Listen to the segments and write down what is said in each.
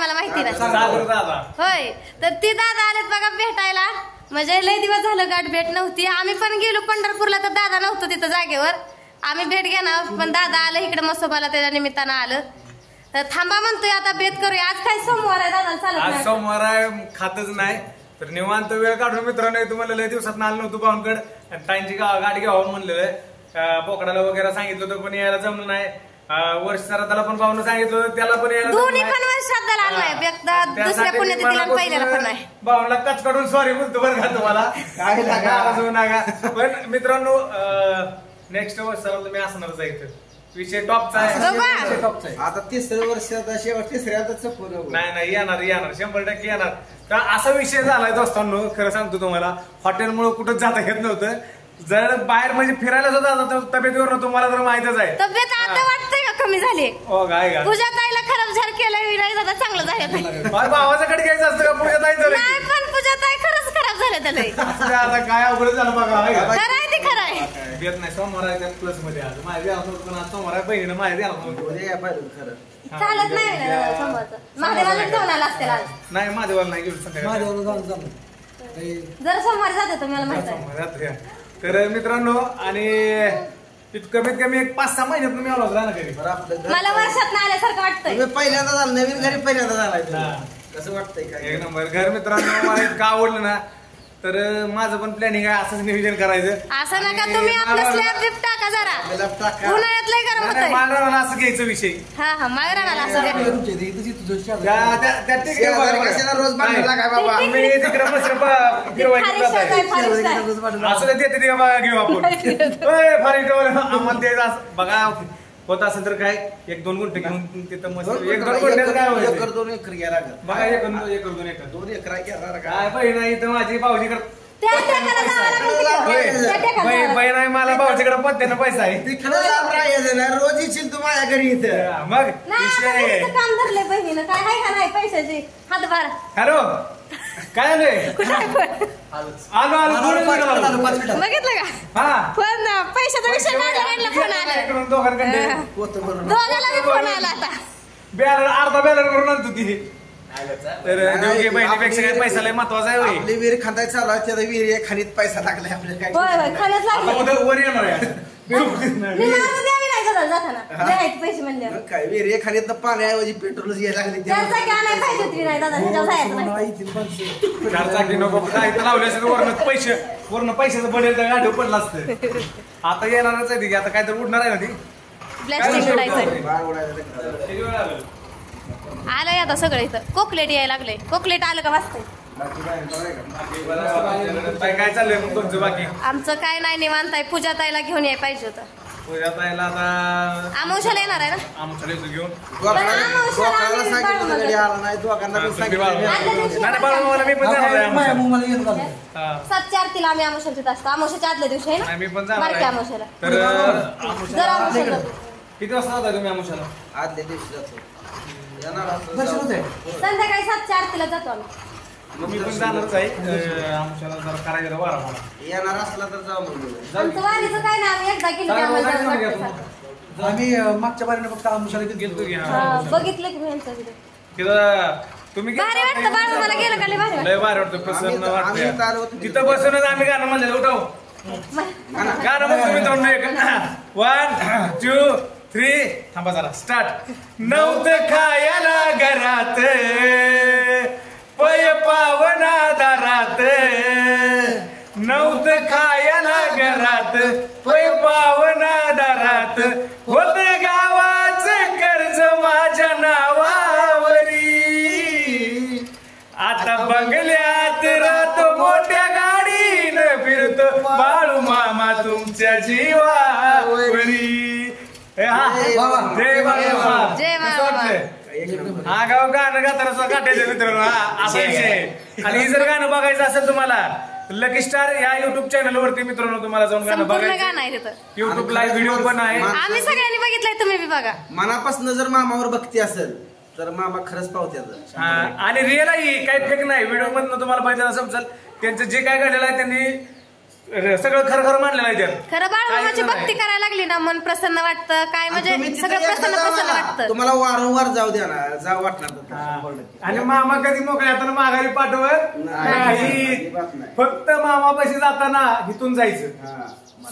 मला माहिती नाही. होय तर ती दादा आलेत बघा भेटायला. म्हणजे लय दिवस झालं गाठ भेट नव्हती. आम्ही पण गेलो पंढरपूरला तर दादा नव्हतं तिथं जागेवर. आम्ही भेट घेणार पण दादा आलं इकडे मसोबाला त्याच्या निमित्तानं आलं. तर थांबा म्हणतोय आता बेत करूया. आज काय सोमवार आहे दादा चालत नाही. आज सोमवार आहे खातच नाही तर निवांत वेळ काढून मित्रांनो तुम्हाला लय दिवसात आलं नव्हतं भाऊंकड आणि ताईंची गाडी घ्यावं म्हणलेलं. बोकडाला वगैरे सांगितलं होतं पण यायला जमलं नाही. वर्ष श्राद्धाला पण भाऊन सांगितलं होतं त्याला पण यायला दोन्ही पण वर्ष श्राद्धाला आणलाय. एकदा दुसऱ्या पुण्यतिथीला पहिल्याला पण नाही. भाऊला कच काढून सॉरी बोलतो बरं का तुम्हाला काय लागा. पण मित्रांनो नेक्स्ट वर्षाला तुम्ही असणारच आहे. विषय टॉपचा आहे. आता तिसरं वर्ष शेवट तिसऱ्याच नाही येणार 100% येणार. तर असा विषय झालाय दोस्तांनो. खरं सांगतो तुम्हाला हॉटेलमुळे कुठं जाता येत नव्हतं. जर बाहेर म्हणजे फिरायला सुद्धा जात तब्येतीवर तुम्हाला तर माहितच आहे. तब्येत आता वाटतंय का कमी झाली. हो काय का पूजा ताईला खराब झाड केलं नाही दादा चांगलं झालं. भावाच्याकडे घ्यायचं असतं का पूजा ताई नाही पण पूजा ताई खरंच खराब झालं त्याला. आता काय अवघड झालं बघा. खरं आहे ते खरं आहे. येत नाही सोमवार आहे प्लस मध्ये आज माझी पण आज सोमवार आहे बहिणीनं माझी खरं चालत नाही समोरचं. महादेवाला जाऊन आला असते नाही माझ्यावर नाही घेऊन जर सोमवार जाते तुम्हाला माहिती आहे. तर मित्रांनो आणि कमीत कमी एक 5-6 महिन्यात मी आलो ना घरी. मला वर्षात आल्यासारखं वाटतंय. पहिल्यांदा झालं नवीन घरी पहिल्यांदा झालाय. कसं वाटतंय काय एक नंबर घर मित्रांनो. मला इतकं आवडलं ना तर माझं पण प्लॅनिंग आहे असंच नियोजन करायचं. असं नका तुम्ही आपलं स्लॅब बिप टाका जरा. उन्हाळ्यात लय गरम होतंय. माळरानाला असं घ्यायचं विषय. हा माळरानाला असं द्या. रोज बांधला काय बाबा मी तिकडे मस्त फिरवायचं असं देते ते बाबा घेऊ आपण. आम्हाला द्यायचं बघा होत असेल तर काय 1-2 गुंठे घेऊन तिथं मस्त 1-2 गुंठ्यात काय एकर 2 एकर घ्यायला बघा 1-2 एकर 2 एकर घ्यायला काय बहीण इथं माझी भाऊजीकडे त्या टाकाला जावं बहीण आहे मला भाऊजीकडे पत्त्यानं पैसा आहे. रोज येशील तू माझ्या घरी इथं मग काम धरले बहिणीनं काय आहे का नाही पैशाची हातभार. हॅलो काय आलोय बघितलं का. हा पण पैशाचा विषय काढला फोन आला दोघाला बी फोन आला आता. बॅलर अर्धा बॅलर करून आणतो ती. तर दोघे बहिणीपेक्षा काही पैसा लय महत्वाचा आहे. आपली विहीर खांदाय चालू आहे त्या विहीर खाणीत पैसा लागलाय आपल्याला काय. होय खाण्यात लागले वर येणार आहे पैसे म्हणले काय विहीर खाणीत पाण्याऐवजी पेट्रोलच घ्यायला लागले. 4 चाकी आणाय पाहिजे होती नाही दादा जायचं 4 चाकी नको लावले असेल वरण पैशाचं बनेल तर गाडी पडला असतं. आता येणारच आहे ती आता काय तर उडणार आहे ना ती. प्लॅस्टिक उडायचं आलंय आता सगळं. इथं कोकलेट यायला लागलंय. कोकलेट आलं का वाजतंय. काय चाललंय मग तुमचं बाकी. आमचं काय नाही निवांत आहे. पूजा ताईला घेऊन याय पाहिजे होतं. पूजा ताईला आता आमोशाला येणार आहे ना. आमोशाला येतो घेऊन. मी पण जाणार 7च्या आरतीला आम्ही आमोशाला असतो. आमोशाच्या आदल्या दिवशी आहे ना. मी पण जाणार बारक्या आमोशाला. तर आमोशाला किती वाजता जाता तुम्ही आमोशाला. आदल्या दिवशी जातो संध्याकाळी 7च्या आरतीला जातो आम्ही. मी पण जाणारच आहे आमच्याला जरा करायचं वारा मला येणार असला तर जाऊ मग. आमचं वारीचं काय ना आम्ही एकदा केलं आम्ही मागच्या बारीने फक्त आमच्याला गेलतो की बघितलं की मी तिथं तुम्ही भारी वाटतं बाळू मला गेलं का लय भारी वाटतं प्रसन्न वाटतं. तिथं बसूनच आम्ही गाणं म्हणलं उठाव गाणं म्हणतो मित्रांनो. 1 2 3 थांबा जरा स्टार्ट. नव्हतं खायला घरात पय पावना दारात नव्हतं खायला घरात पै पावना दारात होत गावाचं कर्ज माझ्या नावावरी आता बंगल्यात राहतो मोठ्या गाडीनं फिरतो बाळू मामा तुमच्या जीवावरी. जय बाळू जय हा गाव गाणं गाताना गाठायचं मित्रांनो. हा असा विषय. आणि हे जर गाणं बघायचं असेल तुम्हाला लकी स्टार या युट्यूब चॅनल वरती मित्रांनो तुम्हाला जाऊन गाणं बघायचं. युट्यूब लाईव्ह व्हिडिओ पण आहे. आम्ही सगळ्यांनी बघितलंय तुम्ही बी बघा. मनापासून जर मामावर भक्ती असेल तर मामा खरंच पावत्यात. आणि रिअल आहे काही फेक नाही. व्हिडिओ मधून तुम्हाला पाहिजे समजेल त्यांचं जे काय घडलेलं आहे त्यांनी सगळं खरं खरं मानलेलं आहे त्यात. खरं बाळूमामाची काय भक्ती करायला लागली ना मन प्रसन्न वाटतं काय तुम्ही म्हणजे तिथे सगळं एकदा प्रसन्न जावा प्रसन्न ना, वाटतं. तुम्हाला वारंवार जाऊ द्या ना, जाऊ वाटणार नाही. हा. आणि मामा कधी मोकळे आता माघारी पाठवत नाही. अजिबात नाही. फक्त मामापाशी जाताना इथून जायचं. हा.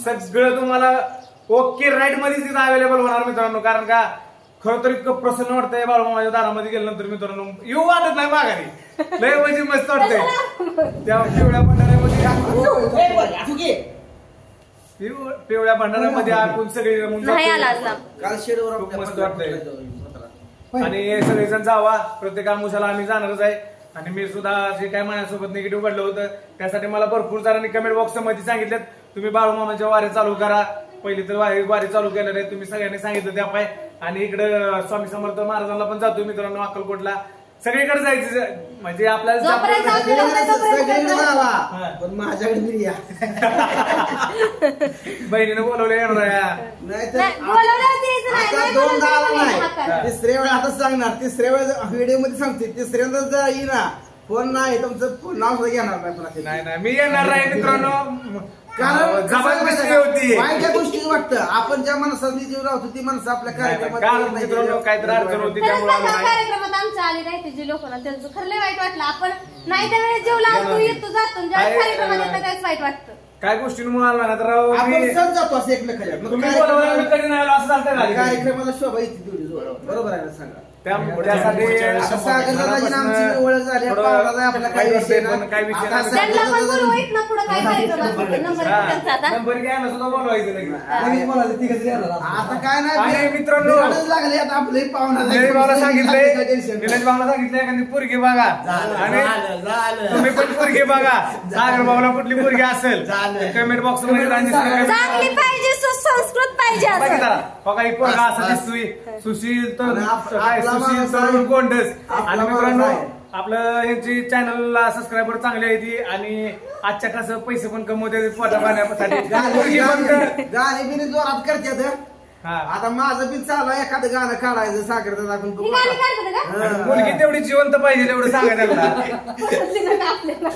सगळं तुम्हाला ओके राईट मध्येच तिथं अवेलेबल होणार मित्रांनो. कारण का खरं तर इतकं प्रसन्न वाटतंय बाळूमामाच्या दारामध्ये गेल्यानंतर मित्रांनो. येऊ वाटत नाही माघारी. लय म्हणजे मस्त वाटतंय त्या पिवळ्या भंडाऱ्यामध्ये. पिवळ्या भंडाऱ्यामध्ये आपण सगळे नाही आला असता. काल शेडवर खूप आपल्या मस्त वाटतंय. पत्रात. आणि हे सगळेजण जावा. प्रत्येक आमुषाला आम्ही जाणारच आहे. आणि मी सुद्धा जे काय माझ्यासोबत निगेटिव्ह घडलं होतं त्यासाठी मला भरपूर जणांनी कमेंट बॉक्स मध्ये सांगितलं तुम्ही बाळूमामाच्या वारी चालू करा. पहिली तर वारी चालू केलेलं आहे तुम्ही सगळ्यांनी सांगितलं त्या पाय. आणि इकडं स्वामी समर्थ महाराजांना पण जातो मित्रांनो अक्कलकोटला. सगळीकडे जायचं म्हणजे आपल्याला जोपर्यंत आपल्याला होतं तोपर्यंत सगळीकडे जायचं. जावा, पण माझ्याकडे बी या. बहिणीने बोलवलं येणार. नाहीतर नाही, बोलवलं होतं यायचं नाही. आता नाही दोनदा बोलवलं आला नाही. नाही. तिसऱ्या वेळा आता सांगणार. तिसऱ्या वेळेस व्हिडिओ मध्ये सांगते. तिसऱ्यांदा जर येईना फोन नाही तुमचं नाव सुद्धा घेणार नाही पुन्हा ते. नाही मी येणार आहे मित्रांनो. कारण जबरदस्ती होती. वाईट गोष्टी वाटतं. आपण ज्या माणसाने जीव राहतो ती माणसं आपल्या कार्यक्रमात कारण नाही मित्रांनो गेल्यावर काहीतरी अडचण होती खरंच त्यामुळे आलो त्या नाही. कार्यक्रमात आमच्या आली नाही ती जी लोक ना त्यांचं खरं लय वाईट वाटलं. आपण नाही त्यावेळेस जेव लागतो येतो जातो ज्या काय- कार्यक्रमात येतं काहीच वाईट वाटतं. काय गोष्टींमुळे आला ना तर आपण मी- सहज जातो असं एकमेकाच्या. मग तुम्ही बोलवलं मी कधी नाही आलो असं चालतंय का? कार्यक्रमाला शोभा येते तेवढी जोरावर. बरोबर आहे ना सांगा. त्यासाठी आता सागर दादाची आमची ओळख झाली. पावला जाय आपला काही विषय नाही. काय विषय आता नाही. त्यांना पण सागर बोलू येत ना पुढं काय कार्यक्रम असतो नंबर त्यांचा आता. नंबर घ्यायला सुद्धा बोलवायचं नाही. लगेच बोलायचं, तिघंच येणार आता. आता काय आणि नाही मित्रांनो, बिघडच लागले आता आपले पाहुणा निलेश भाऊला सांगितलंय निलेश भाऊला सांगितलंय एखादी पोरगी बघा आणि तुम्ही पण पोरगी बघा. सागर भाऊला कुठली पोरगी असेल कमेंट बॉक्स मध्ये चांगली पाहिजे सुसंस्कृत पाहिजे असं. बघा ही पोरगा असा दिसतोय सुशील तर आणि काय आपला सुशील माणूस तरुण आहे. कोंडस. आपला आणि माणूस मित्रांनो आहे. आपलं यांची चॅनलला सबस्क्रायबर चांगले आहे ती आणि आजच्या कसं पैसे पण कमवते पोटा पाण्यासाठी पोरगी फक्त गाणी बिनी जोरात करतात. हा. आता माझं बी चालू आहे एखादं गाणं काढायचं सागर दादा आपण ही गाणी काढतात का? आणि मुलगी तेवढी जिवंत पाहिजे एवढं सांगा त्यांना. पसंती नाही का आपल्याला?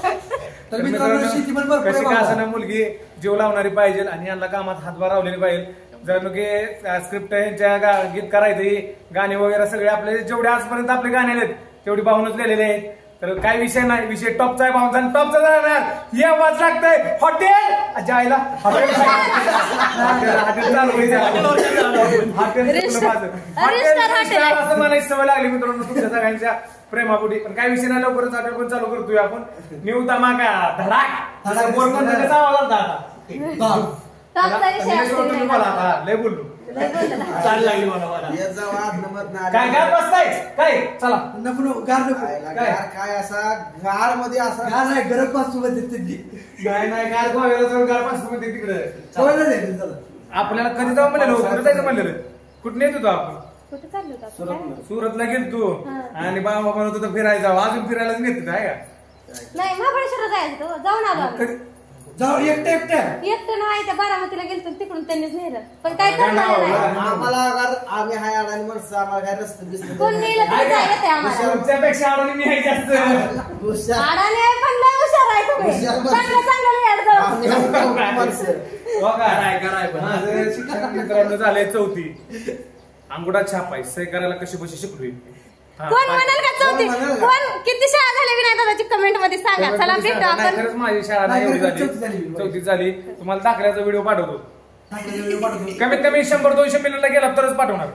तर मित्रांनो शेती पण भरपूर आहे कशी का बाबा. असं मुलगी जीव लावणारी पाहिजे आणि यांना कामात हातभार लावलेली पाहिजे. जणू की स्क्रिप्ट यांच्या गीत करायचं गाणी वगैरे सगळे आपले जेवढे आजपर्यंत आपले गाणे आहेत तेवढी भावनच लिहिलेले आहेत. तर काही विषय नाही विषय टॉपचा आहे भावचा टॉपचा जाणार हे आवाज लागतंय हॉटेल जायला हॉटेल चालू असं मला सवय लागली मित्रांनो तुमच्या सगळ्यांच्या प्रेमापोटी. पण काही विषय नाही लवकरच हॉटेल पण चालू करतोय आपण. न्यू धमाका धडाक बोलण्याचा आवाज आलता आता. टॉपचा विषय असतो की नाही? आता लय बोललो लय बोललं ना. चालू लागली मला मला येत जाऊ आतमध्ये आले. काय काय बसताय काय चला नको नको, गार नको. काय असा गार मध्ये असा गार नाही, गरम पाच मध्ये त्यांनी. नाही नाही गार गोव्याला जाऊन गार पाच मध्ये तिकडे सवय नाही झाली, चला. आपल्याला कधी जाऊ म्हणलेलो कुठे जायचं म्हणलेलं कुठं नेत होतो आपण कुठे चाललो होतो आपण? काय? सुरतला गेलतो आणि बाबा म्हणत होतं फिरायला जाऊ अजून फिरायलाच नेत होतं आहे का नाही महाबळेश्वरला जायचं होतं. जाऊन आलो आम्ही. कधी जाऊ एकटं एकटं. एकटं नाही त्या बारामतीला गेलतो तिकडून त्यांनीच नेलं पण काय करणार नाही. आम्हाला अगर आम्ही हाय अडाणी माणसं आम्हाला काय रस्ते दिसत कोण नेलं तरी जायला ते आम्हाला. तुमच्यापेक्षा आवडून मी आहे जास्त अडाणी आहे पण लय हुशार आहे तुम्ही. हुशार माणसं. चांगलं चांगलं लिहायला जाऊ. माणसं माझं शिक्षण मित्रांनो झालंय 4थी अंगुठा छाप आहे सही करायला कशी बशी शिकलोय. हा, कोण म्हणाल का चौथी? कोण म्हणाल का? कोण किती शाळा झाल्या विनायक दादाची कमेंट मध्ये सांगा. चला भेटू नाही, आपण. खरंच माझी शाळा नाही एवढी चौथी झाली झाली. 4थी झाली. तुम्हाला दाखल्याचा व्हिडिओ पाठवतो टाकलेलं व्हिडिओ पाठवतो. कमीत कमी 100-200 मिलियनला गेला तरच पाठवणार.